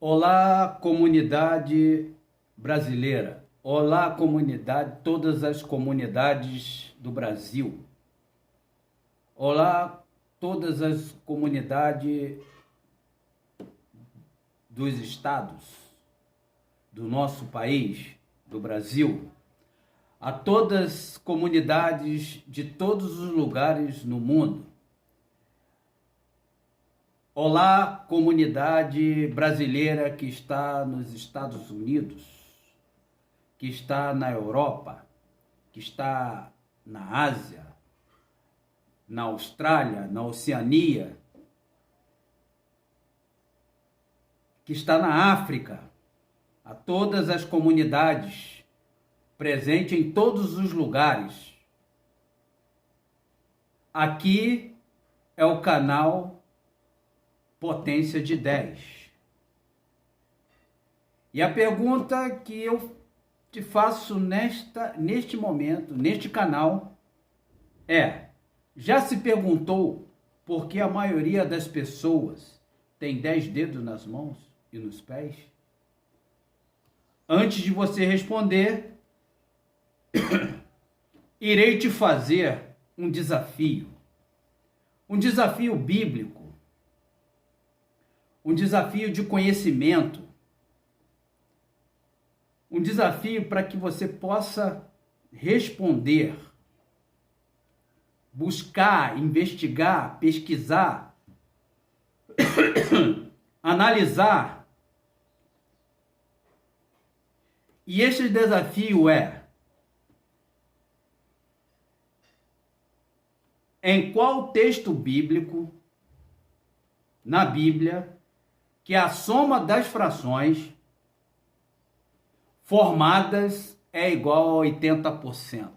Olá, comunidade brasileira. Olá, comunidade, todas as comunidades do Brasil. Olá, todas as comunidades dos estados do nosso país, do Brasil. A todas as comunidades de todos os lugares no mundo. Olá, comunidade brasileira que está nos Estados Unidos, que está na Europa, que está na Ásia, na Austrália, na Oceania, que está na África, a todas as comunidades presentes em todos os lugares. Aqui é o canal Potência de 10. E a pergunta que eu te faço neste momento, neste canal, é: já se perguntou por que a maioria das pessoas tem 10 dedos nas mãos e nos pés? Antes de você responder, irei te fazer um desafio bíblico, um desafio de conhecimento, um desafio para que você possa responder, buscar, investigar, pesquisar, analisar. E este desafio é: em qual texto bíblico, na Bíblia, que a soma das frações formadas é igual a 80%.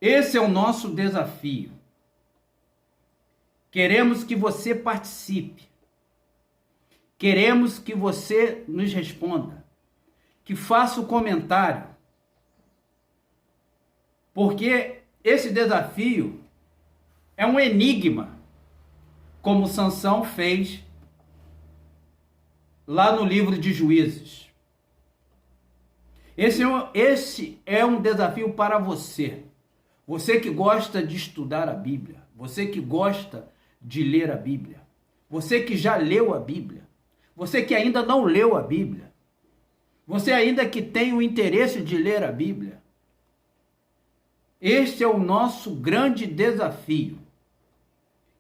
Esse é o nosso desafio. Queremos que você participe. Queremos que você nos responda, que faça o comentário. Porque esse desafio é um enigma, como Sansão fez lá no livro de Juízes. Esse é um desafio para você. Você que gosta de estudar a Bíblia. Você que gosta de ler a Bíblia. Você que já leu a Bíblia. Você que ainda não leu a Bíblia. Você ainda que tem o interesse de ler a Bíblia. Este é o nosso grande desafio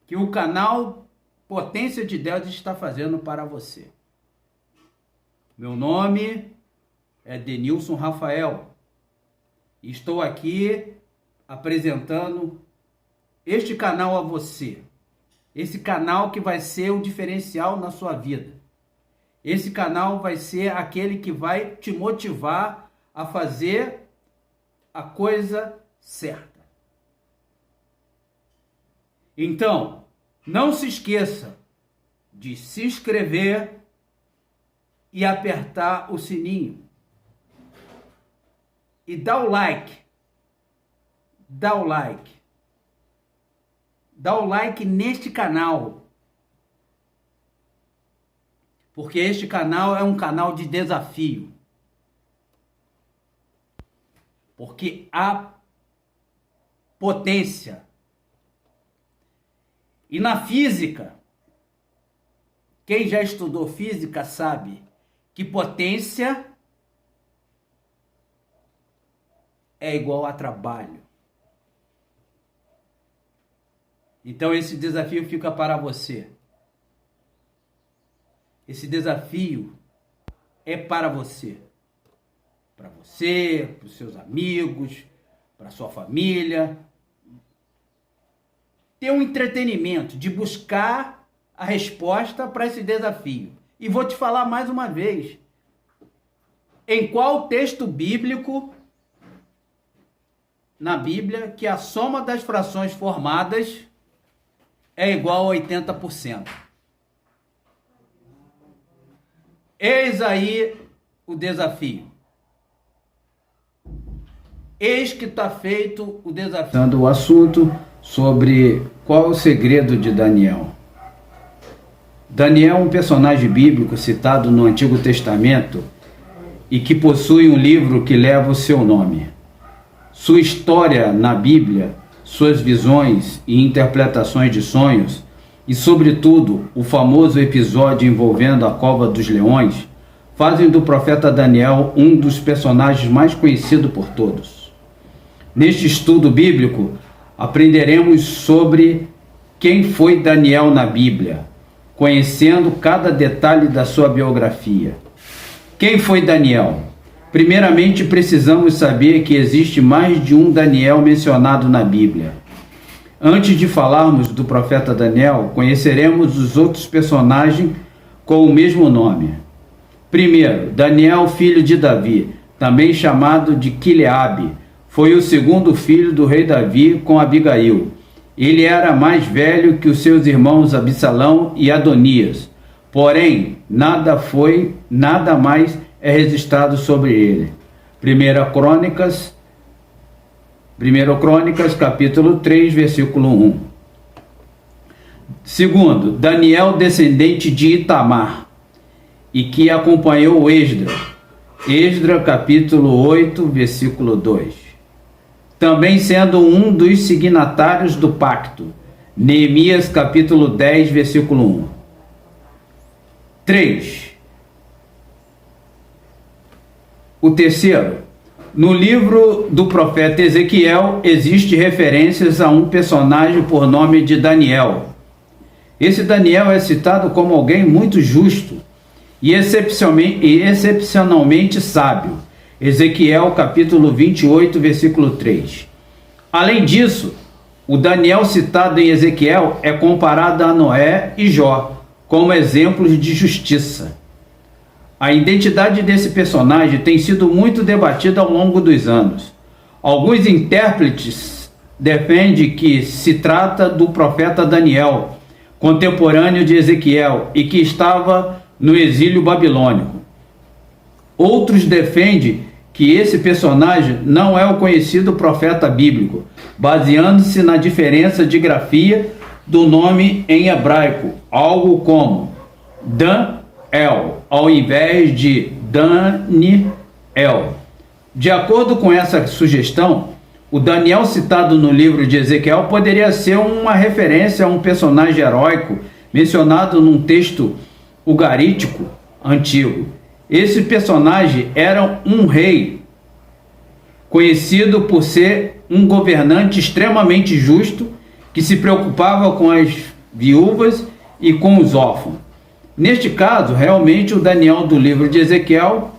que o canal Potência de 10 está fazendo para você. Meu nome é Denilson Rafael. Estou aqui apresentando este canal a você. Esse canal que vai ser o diferencial na sua vida. Esse canal vai ser aquele que vai te motivar a fazer a coisa certa. Então, não se esqueça de se inscrever e apertar o sininho. E dá o like. Dá o like. Dá o like neste canal. Porque este canal é um canal de desafio. Porque há potência. E na física, quem já estudou física sabe que potência é igual a trabalho. Então esse desafio fica para você. Esse desafio é para você. Para você, para os seus amigos, para a sua família. Ter um entretenimento de buscar a resposta para esse desafio. E vou te falar mais uma vez. Em qual texto bíblico na Bíblia que a soma das frações formadas é igual a 80%? Eis aí o desafio. Eis que está feito o desafio. O assunto sobre qual é o segredo de Daniel. Daniel é um personagem bíblico citado no Antigo Testamento e que possui um livro que leva o seu nome. Sua história na Bíblia, suas visões e interpretações de sonhos e, sobretudo, o famoso episódio envolvendo a Cova dos Leões, fazem do profeta Daniel um dos personagens mais conhecidos por todos. Neste estudo bíblico, aprenderemos sobre quem foi Daniel na Bíblia, conhecendo cada detalhe da sua biografia. Quem foi Daniel? Primeiramente, precisamos saber que existe mais de um Daniel mencionado na Bíblia. Antes de falarmos do profeta Daniel, conheceremos os outros personagens com o mesmo nome. Primeiro, Daniel, filho de Davi, também chamado de Quileabe, foi o segundo filho do rei Davi com Abigail. Ele era mais velho que os seus irmãos Absalão e Adonias, porém nada mais é registrado sobre ele. 1 Crônicas, capítulo 3, versículo 1. Segundo, Daniel, descendente de Itamar, e que acompanhou Esdras, capítulo 8, versículo 2. Também sendo um dos signatários do pacto, Neemias, capítulo 10, versículo 1. 3. O terceiro, no livro do profeta Ezequiel, existe referências a um personagem por nome de Daniel. Esse Daniel é citado como alguém muito justo e excepcionalmente sábio. Ezequiel, capítulo 28, versículo 3. Além disso, o Daniel citado em Ezequiel é comparado a Noé e Jó como exemplos de justiça. A identidade desse personagem tem sido muito debatida ao longo dos anos. Alguns intérpretes defendem que se trata do profeta Daniel, contemporâneo de Ezequiel, e que estava no exílio babilônico. Outros defendem que esse personagem não é o conhecido profeta bíblico, baseando-se na diferença de grafia do nome em hebraico, algo como Dan-El, ao invés de Daniel. De acordo com essa sugestão, o Daniel citado no livro de Ezequiel poderia ser uma referência a um personagem heróico mencionado num texto ugarítico antigo. Esse personagem era um rei, conhecido por ser um governante extremamente justo, que se preocupava com as viúvas e com os órfãos. Neste caso, realmente o Daniel do livro de Ezequiel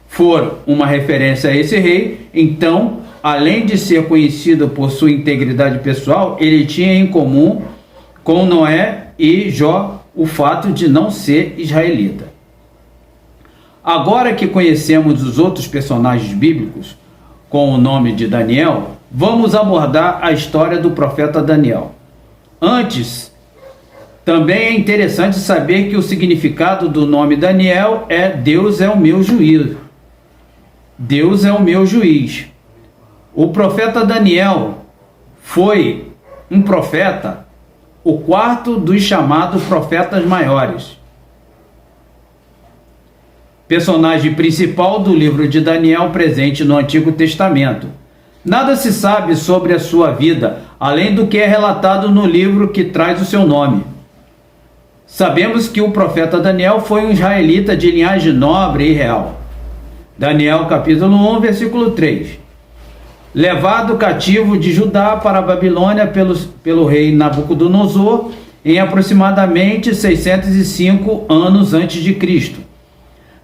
for uma referência a esse rei. Então, além de ser conhecido por sua integridade pessoal, ele tinha em comum com Noé e Jó o fato de não ser israelita. Agora que conhecemos os outros personagens bíblicos com o nome de Daniel, vamos abordar a história do profeta Daniel. Antes, também é interessante saber que o significado do nome Daniel é Deus é o meu juiz. Deus é o meu juiz. O profeta Daniel foi um profeta, o quarto dos chamados profetas maiores. Personagem principal do livro de Daniel presente no Antigo Testamento. Nada se sabe sobre a sua vida, além do que é relatado no livro que traz o seu nome. Sabemos que o profeta Daniel foi um israelita de linhagem nobre e real. Daniel capítulo 1, versículo 3. Levado cativo de Judá para a Babilônia pelo rei Nabucodonosor em aproximadamente 605 anos antes de Cristo.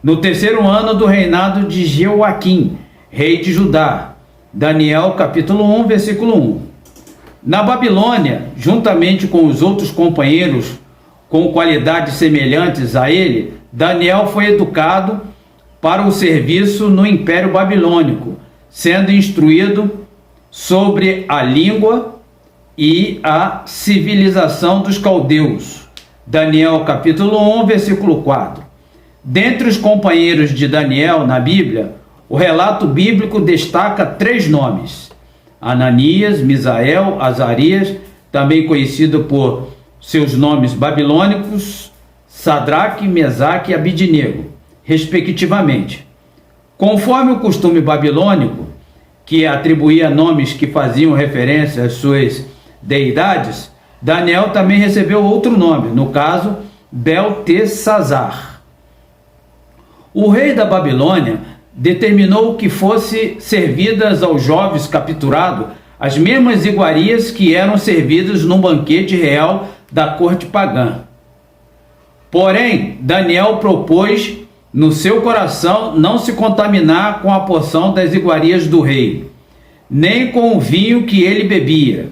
No terceiro ano do reinado de Jeoaquim, rei de Judá. Daniel capítulo 1, versículo 1. Na Babilônia, juntamente com os outros companheiros com qualidades semelhantes a ele, Daniel foi educado para o serviço no Império Babilônico, sendo instruído sobre a língua e a civilização dos caldeus. Daniel capítulo 1, versículo 4. Dentre os companheiros de Daniel na Bíblia, o relato bíblico destaca 3 nomes: Ananias, Misael, Azarias, também conhecido por seus nomes babilônicos, Sadraque, Mesaque e Abidnego, respectivamente. Conforme o costume babilônico, que atribuía nomes que faziam referência às suas deidades, Daniel também recebeu outro nome, no caso, Beltesazar. O rei da Babilônia determinou que fosse servidas aos jovens capturados as mesmas iguarias que eram servidas no banquete real da corte pagã. Porém, Daniel propôs no seu coração não se contaminar com a porção das iguarias do rei, nem com o vinho que ele bebia.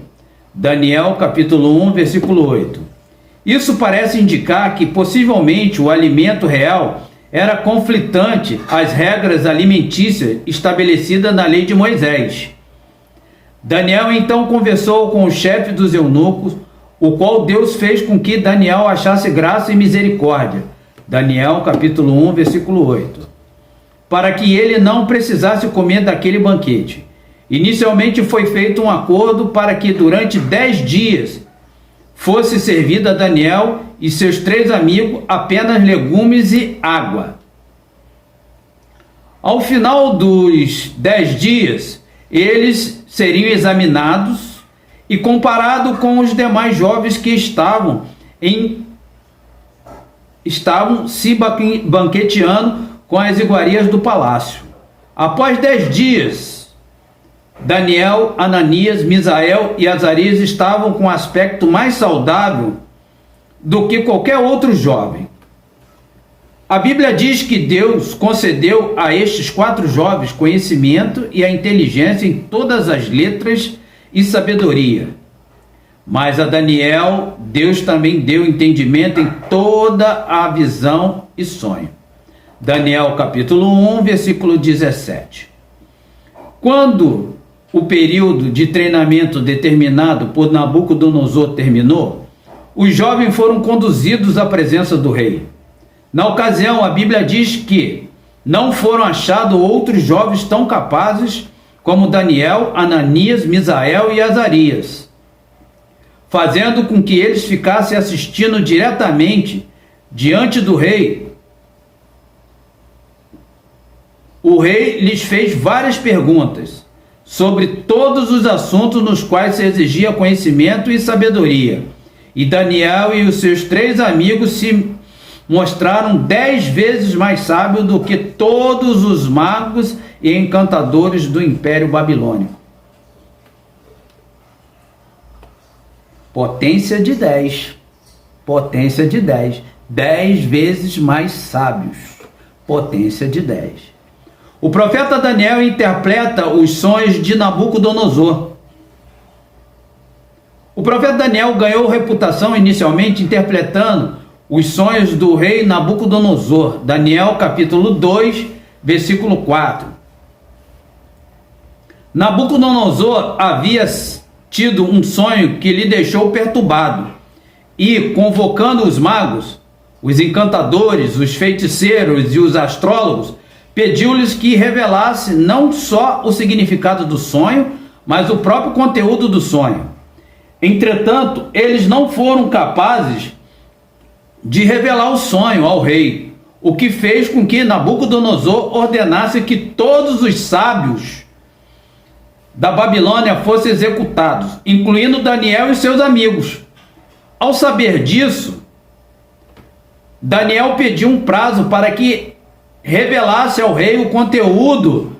Daniel capítulo 1, versículo 8. Isso parece indicar que possivelmente o alimento real era conflitante às regras alimentícias estabelecidas na lei de Moisés. Daniel então conversou com o chefe dos eunucos, o qual Deus fez com que Daniel achasse graça e misericórdia. Daniel capítulo 1, versículo 8. Para que ele não precisasse comer daquele banquete. Inicialmente foi feito um acordo para que durante 10 dias fosse servido a Daniel e seus 3 amigos apenas legumes e água. Ao final dos 10 dias, eles seriam examinados e comparados com os demais jovens que estavam se banqueteando com as iguarias do palácio. Após 10 dias, Daniel, Ananias, Misael e Azarias estavam com um aspecto mais saudável do que qualquer outro jovem. A Bíblia diz que Deus concedeu a estes 4 jovens conhecimento e a inteligência em todas as letras e sabedoria. Mas a Daniel, Deus também deu entendimento em toda a visão e sonho. Daniel capítulo 1, versículo 17. Quando o período de treinamento determinado por Nabucodonosor terminou, os jovens foram conduzidos à presença do rei. Na ocasião, a Bíblia diz que não foram achados outros jovens tão capazes como Daniel, Ananias, Misael e Azarias, fazendo com que eles ficassem assistindo diretamente diante do rei. O rei lhes fez várias perguntas sobre todos os assuntos nos quais se exigia conhecimento e sabedoria. E Daniel e os seus 3 amigos se mostraram 10 vezes mais sábios do que todos os magos e encantadores do Império Babilônico. Potência de 10. Potência de 10. 10 vezes mais sábios. Potência de 10. O profeta Daniel interpreta os sonhos de Nabucodonosor. O profeta Daniel ganhou reputação inicialmente interpretando os sonhos do rei Nabucodonosor. Daniel capítulo 2, versículo 4. Nabucodonosor havia tido um sonho que lhe deixou perturbado e, convocando os magos, os encantadores, os feiticeiros e os astrólogos, pediu-lhes que revelasse não só o significado do sonho, mas o próprio conteúdo do sonho. Entretanto, eles não foram capazes de revelar o sonho ao rei, o que fez com que Nabucodonosor ordenasse que todos os sábios da Babilônia fossem executados, incluindo Daniel e seus amigos. Ao saber disso, Daniel pediu um prazo para que revelasse ao rei o conteúdo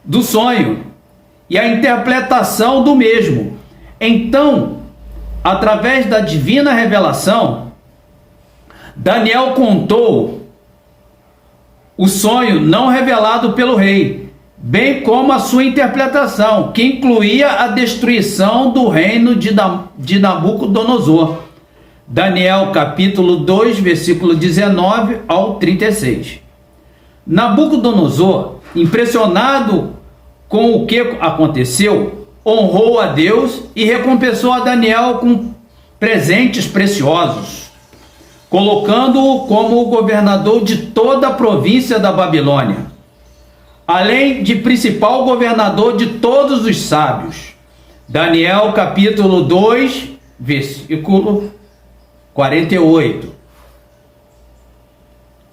do sonho e a interpretação do mesmo. Então, através da divina revelação, Daniel contou o sonho não revelado pelo rei, bem como a sua interpretação, que incluía a destruição do reino de Nabucodonosor. Daniel capítulo 2, versículo 19 ao 36. Nabucodonosor, impressionado com o que aconteceu, honrou a Deus e recompensou a Daniel com presentes preciosos, colocando-o como o governador de toda a província da Babilônia, além de principal governador de todos os sábios. Daniel capítulo 2, versículo 48.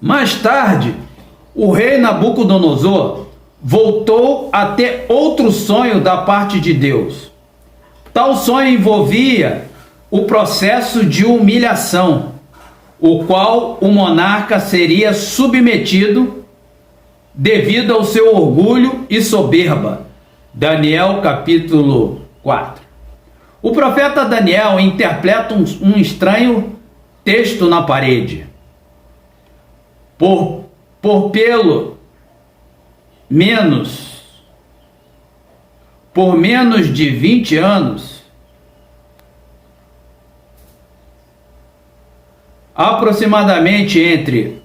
Mais tarde, o rei Nabucodonosor voltou a ter outro sonho da parte de Deus. Tal sonho envolvia o processo de humilhação, o qual o monarca seria submetido devido ao seu orgulho e soberba. Daniel capítulo 4. O profeta Daniel interpreta um estranho texto na parede. Por menos de 20 anos, aproximadamente entre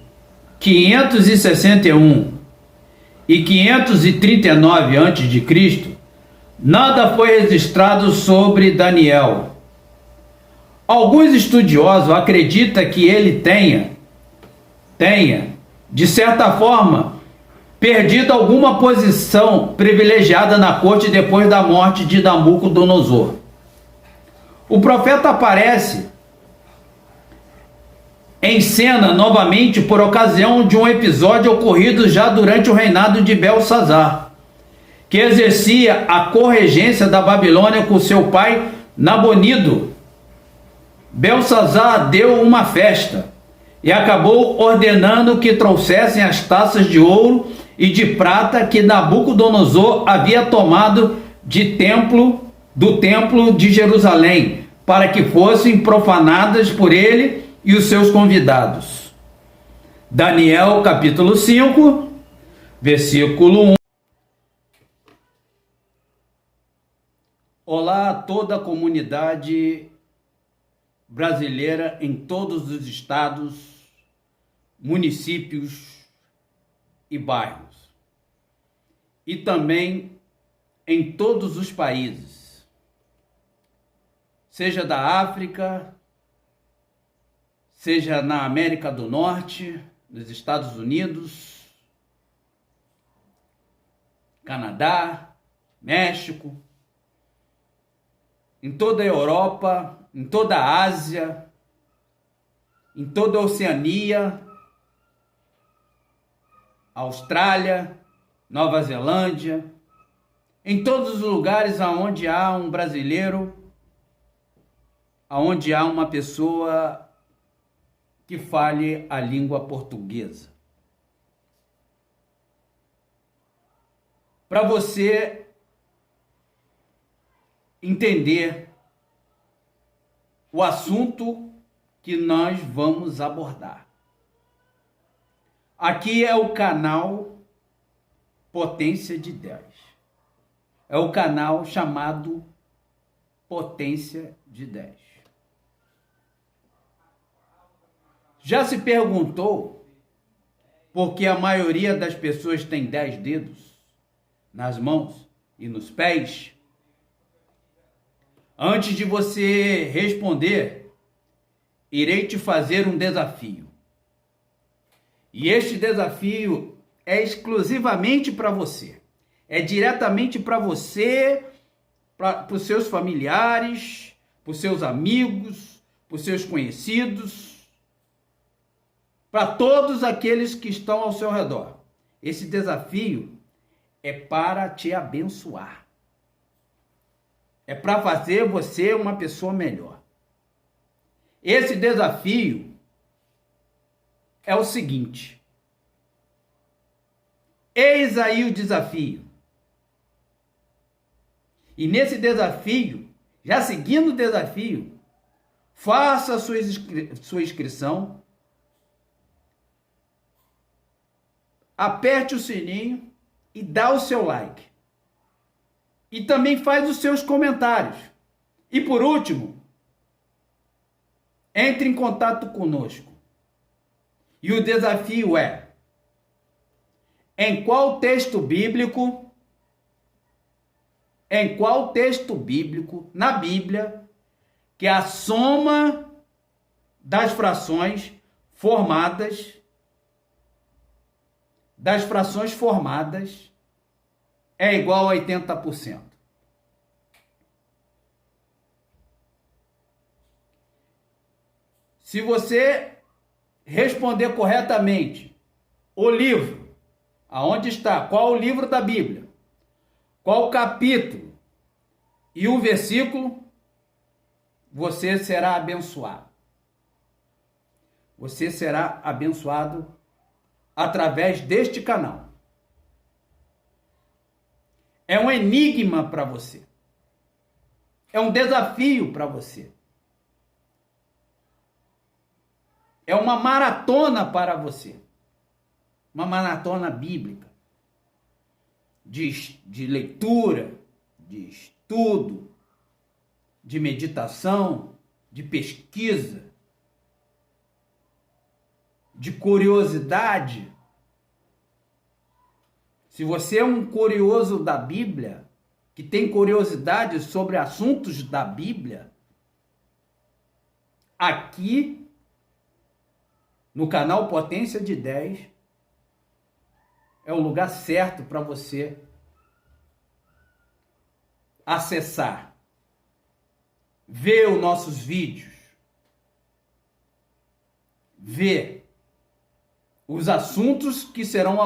561 e 539 a.C., nada foi registrado sobre Daniel. Alguns estudiosos acreditam que ele tenha, de certa forma, perdido alguma posição privilegiada na corte depois da morte de Nabucodonosor. O profeta aparece em cena novamente por ocasião de um episódio ocorrido já durante o reinado de Belsazar, que exercia a corregência da Babilônia com seu pai Nabonido. Belsazar deu uma festa e acabou ordenando que trouxessem as taças de ouro e de prata que Nabucodonosor havia tomado do templo de Jerusalém, para que fossem profanadas por ele e os seus convidados. Daniel capítulo 5, versículo 1. Olá a toda a comunidade brasileira em todos os estados, municípios e bairros, e também em todos os países, seja da África, seja na América do Norte, nos Estados Unidos, Canadá, México, em toda a Europa, em toda a Ásia, em toda a Oceania, Austrália, Nova Zelândia, em todos os lugares onde há um brasileiro, onde há uma pessoa que fale a língua portuguesa. Para você entender o assunto que nós vamos abordar. Aqui é o canal Potência de 10. É o canal chamado Potência de 10. Já se perguntou por que a maioria das pessoas tem 10 dedos nas mãos e nos pés? Antes de você responder, irei te fazer um desafio. E este desafio é exclusivamente para você. É diretamente para você, para os seus familiares, para os seus amigos, para os seus conhecidos, para todos aqueles que estão ao seu redor. Esse desafio é para te abençoar. É para fazer você uma pessoa melhor. Esse desafio é o seguinte. Eis aí o desafio. E nesse desafio, já seguindo o desafio, faça a sua inscrição, aperte o sininho e dá o seu like. E também faz os seus comentários. E por último, entre em contato conosco. E o desafio é: em qual texto bíblico na Bíblia que a soma das frações formadas é igual a 80%? Se você responder corretamente o livro, aonde está, qual o livro da Bíblia, qual o capítulo e o versículo, você será abençoado. Você será abençoado através deste canal. É um enigma para você. É um desafio para você. É uma maratona para você. Uma maratona bíblica. De leitura, de estudo, de meditação, de pesquisa, de curiosidade. Se você é um curioso da Bíblia, que tem curiosidade sobre assuntos da Bíblia, aqui no canal Potência de 10 é o lugar certo para você acessar, ver os nossos vídeos, ver os assuntos que serão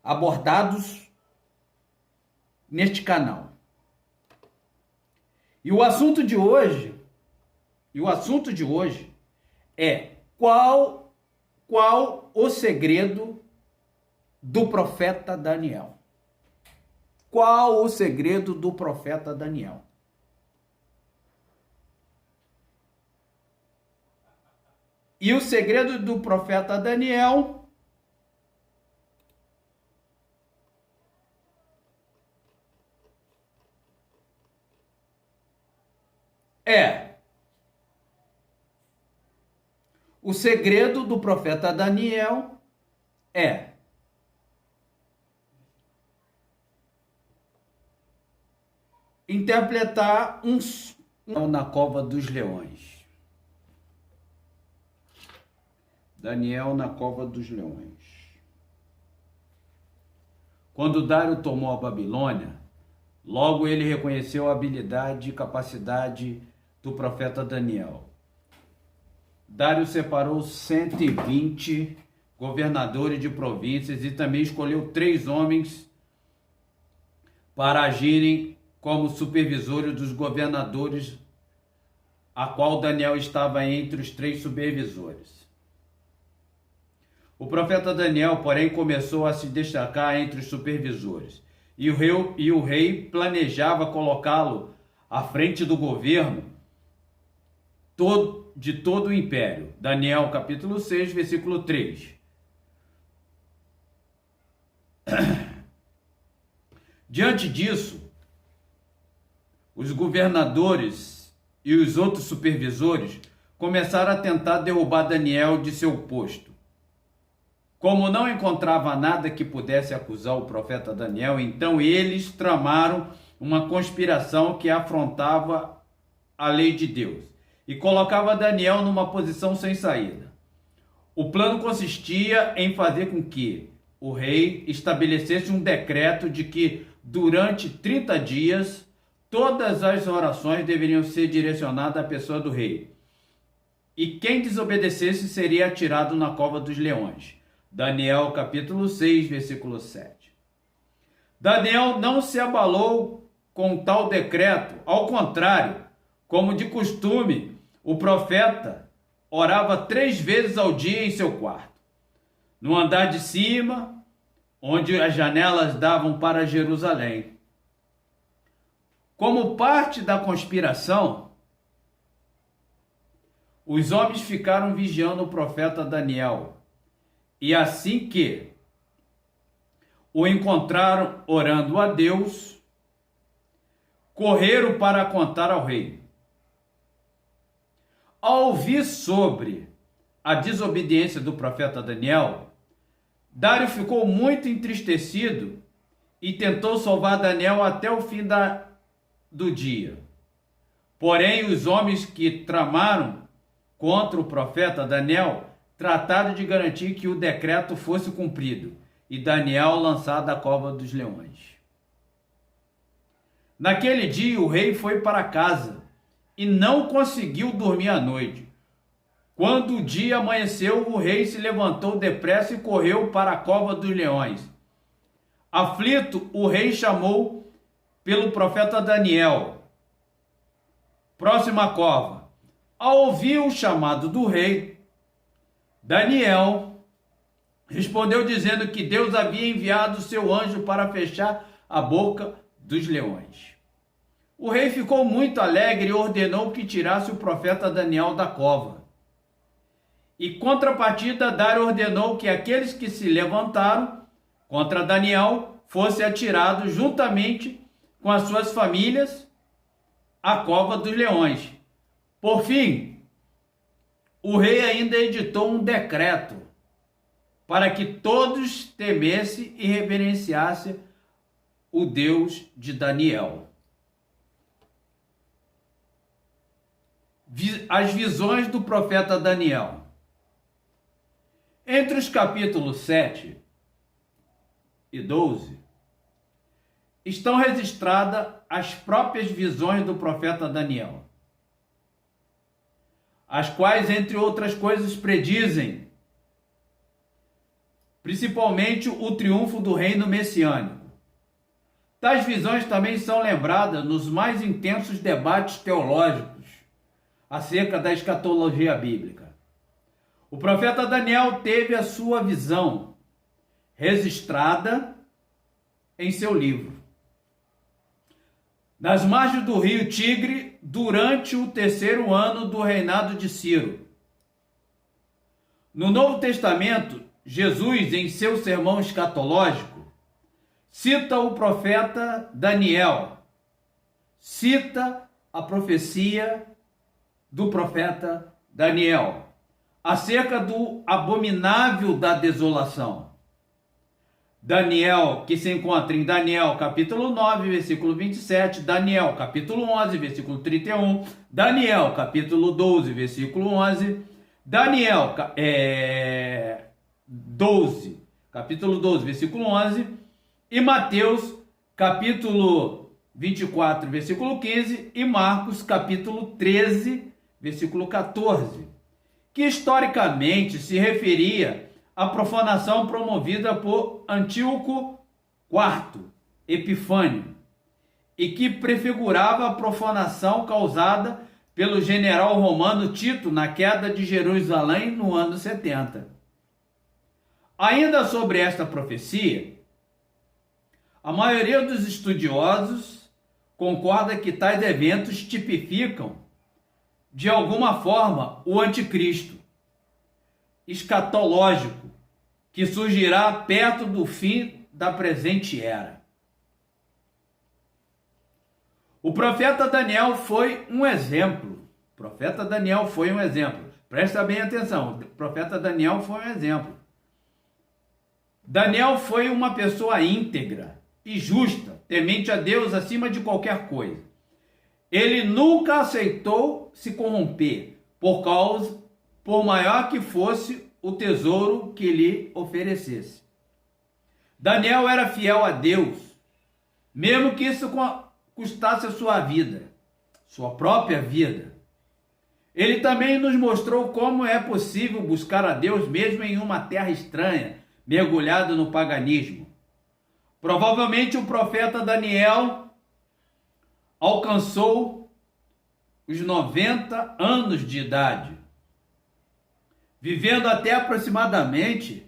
abordados neste canal. E o assunto de hoje é qual o segredo do profeta Daniel? Qual o segredo do profeta Daniel? E o segredo do profeta Daniel é: o segredo do profeta Daniel é interpretar na cova dos leões. Daniel na cova dos leões. Quando Dário tomou a Babilônia, logo ele reconheceu a habilidade e capacidade do profeta Daniel. Dário separou 120 governadores de províncias e também escolheu 3 homens para agirem como supervisores dos governadores, a qual Daniel estava entre os 3 supervisores. O profeta Daniel, porém, começou a se destacar entre os supervisores, e o rei planejava colocá-lo à frente do governo de todo o império. Daniel, capítulo 6, versículo 3. Diante disso, os governadores e os outros supervisores começaram a tentar derrubar Daniel de seu posto. Como não encontrava nada que pudesse acusar o profeta Daniel, então eles tramaram uma conspiração que afrontava a lei de Deus e colocava Daniel numa posição sem saída. O plano consistia em fazer com que o rei estabelecesse um decreto de que durante 30 dias todas as orações deveriam ser direcionadas à pessoa do rei, e quem desobedecesse seria atirado na cova dos leões. Daniel capítulo 6, versículo 7. Daniel não se abalou com tal decreto, ao contrário, como de costume, o profeta orava 3 vezes ao dia em seu quarto. No andar de cima, onde as janelas davam para Jerusalém. Como parte da conspiração, os homens ficaram vigiando o profeta Daniel. E assim que o encontraram orando a Deus, correram para contar ao rei. Ao ouvir sobre a desobediência do profeta Daniel, Dário ficou muito entristecido e tentou salvar Daniel até o fim do dia. Porém, os homens que tramaram contra o profeta Daniel trataram de garantir que o decreto fosse cumprido e Daniel lançado à cova dos leões. Naquele dia o rei foi para casa e não conseguiu dormir à noite. Quando o dia amanheceu, o rei se levantou depressa e correu para a cova dos leões. Aflito, o rei chamou pelo profeta Daniel. Próxima cova. Ao ouvir o chamado do rei, Daniel respondeu dizendo que Deus havia enviado seu anjo para fechar a boca dos leões. O rei ficou muito alegre e ordenou que tirasse o profeta Daniel da cova. E contrapartida, Dário ordenou que aqueles que se levantaram contra Daniel fossem atirados juntamente com as suas famílias à cova dos leões. Por fim, o rei ainda editou um decreto para que todos temessem e reverenciassem o Deus de Daniel. As visões do profeta Daniel. Entre os capítulos 7 e 12, estão registradas as próprias visões do profeta Daniel, as quais, entre outras coisas, predizem principalmente o triunfo do reino messiânico. Tais visões também são lembradas nos mais intensos debates teológicos acerca da escatologia bíblica. O profeta Daniel teve a sua visão registrada em seu livro. Nas margens do rio Tigre, durante o 3º ano do reinado de Ciro. No Novo Testamento, Jesus, em seu sermão escatológico, cita o profeta Daniel, cita a profecia do profeta Daniel acerca do abominável da desolação. Daniel, que se encontra em Daniel capítulo 9, versículo 27, Daniel capítulo 11, versículo 31, Daniel capítulo 12, versículo 11, Daniel capítulo 12, versículo 11, e Mateus capítulo 24, versículo 15, e Marcos capítulo 13, versículo 14, que historicamente se referia à profanação promovida por Antíoco IV Epifânio, e que prefigurava a profanação causada pelo general romano Tito na queda de Jerusalém no ano 70. Ainda sobre esta profecia, a maioria dos estudiosos concorda que tais eventos tipificam de alguma forma o anticristo escatológico que surgirá perto do fim da presente era. O profeta Daniel foi um exemplo. O profeta Daniel foi um exemplo. Presta bem atenção. O profeta Daniel foi um exemplo. Daniel foi uma pessoa íntegra e justa, temente a Deus acima de qualquer coisa. Ele nunca aceitou se corromper, por maior que fosse o tesouro que lhe oferecesse. Daniel era fiel a Deus, mesmo que isso custasse a sua vida, sua própria vida. Ele também nos mostrou como é possível buscar a Deus mesmo em uma terra estranha, mergulhado no paganismo. Provavelmente o profeta Daniel alcançou os 90 anos de idade, vivendo até aproximadamente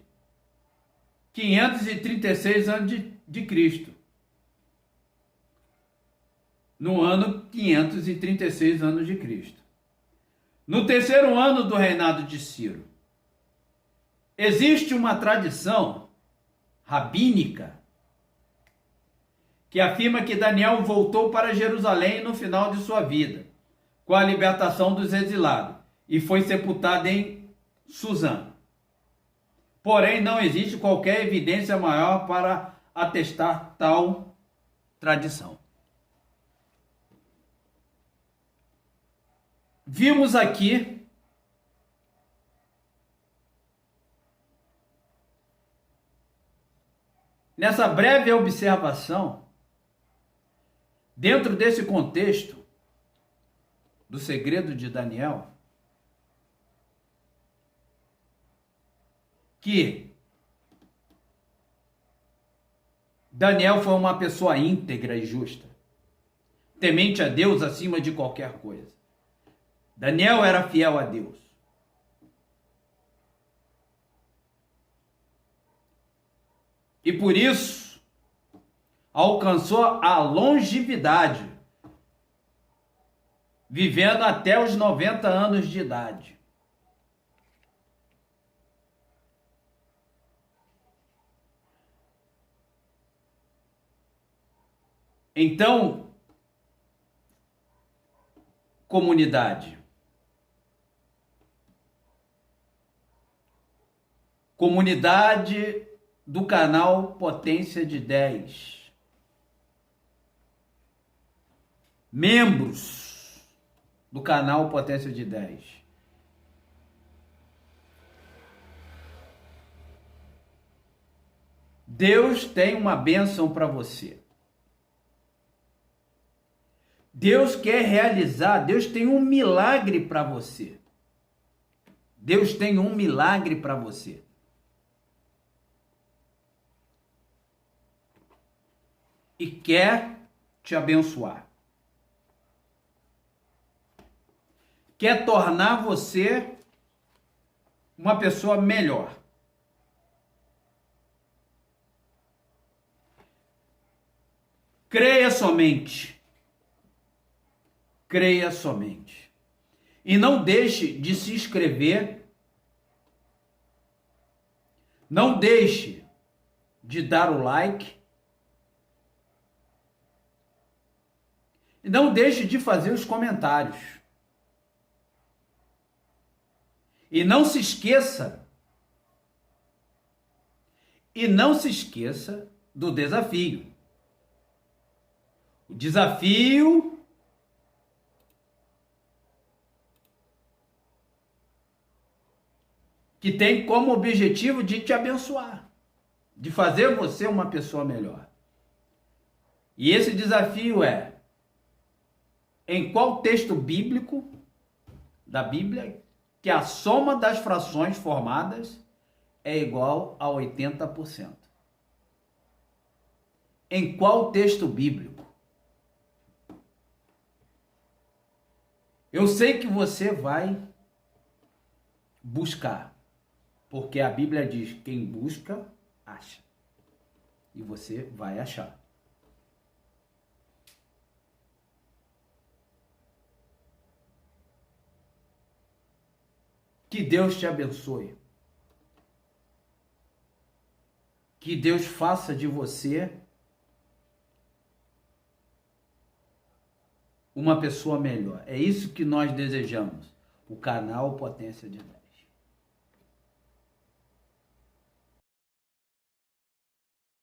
536 anos de Cristo. No ano 536 anos de Cristo. No 3º ano do reinado de Ciro. Existe uma tradição rabínica que afirma que Daniel voltou para Jerusalém no final de sua vida, com a libertação dos exilados, e foi sepultado em Suzã. Porém, não existe qualquer evidência maior para atestar tal tradição. Vimos aqui nessa breve observação, dentro desse contexto do segredo de Daniel, que Daniel foi uma pessoa íntegra e justa, temente a Deus acima de qualquer coisa. Daniel era fiel a Deus. E por isso alcançou a longevidade, vivendo até os 90 anos de idade. Então, comunidade do canal Potência de 10, membros do canal Potência de 10, Deus tem uma bênção para você. Deus quer realizar, Deus tem um milagre para você. Deus tem um milagre para você. E quer te abençoar. Quer tornar você uma pessoa melhor. Creia somente. Creia somente. E não deixe de se inscrever. Não deixe de dar o like. E não deixe de fazer os comentários. E não se esqueça. Do desafio. O desafio que tem como objetivo de te abençoar, de fazer você uma pessoa melhor. E esse desafio é: em qual texto bíblico da Bíblia que a soma das frações formadas é igual a 80%? Em qual texto bíblico? Eu sei que você vai buscar, porque a Bíblia diz: quem busca, acha. E você vai achar. Que Deus te abençoe. Que Deus faça de você uma pessoa melhor. É isso que nós desejamos. O canal Potência de 10.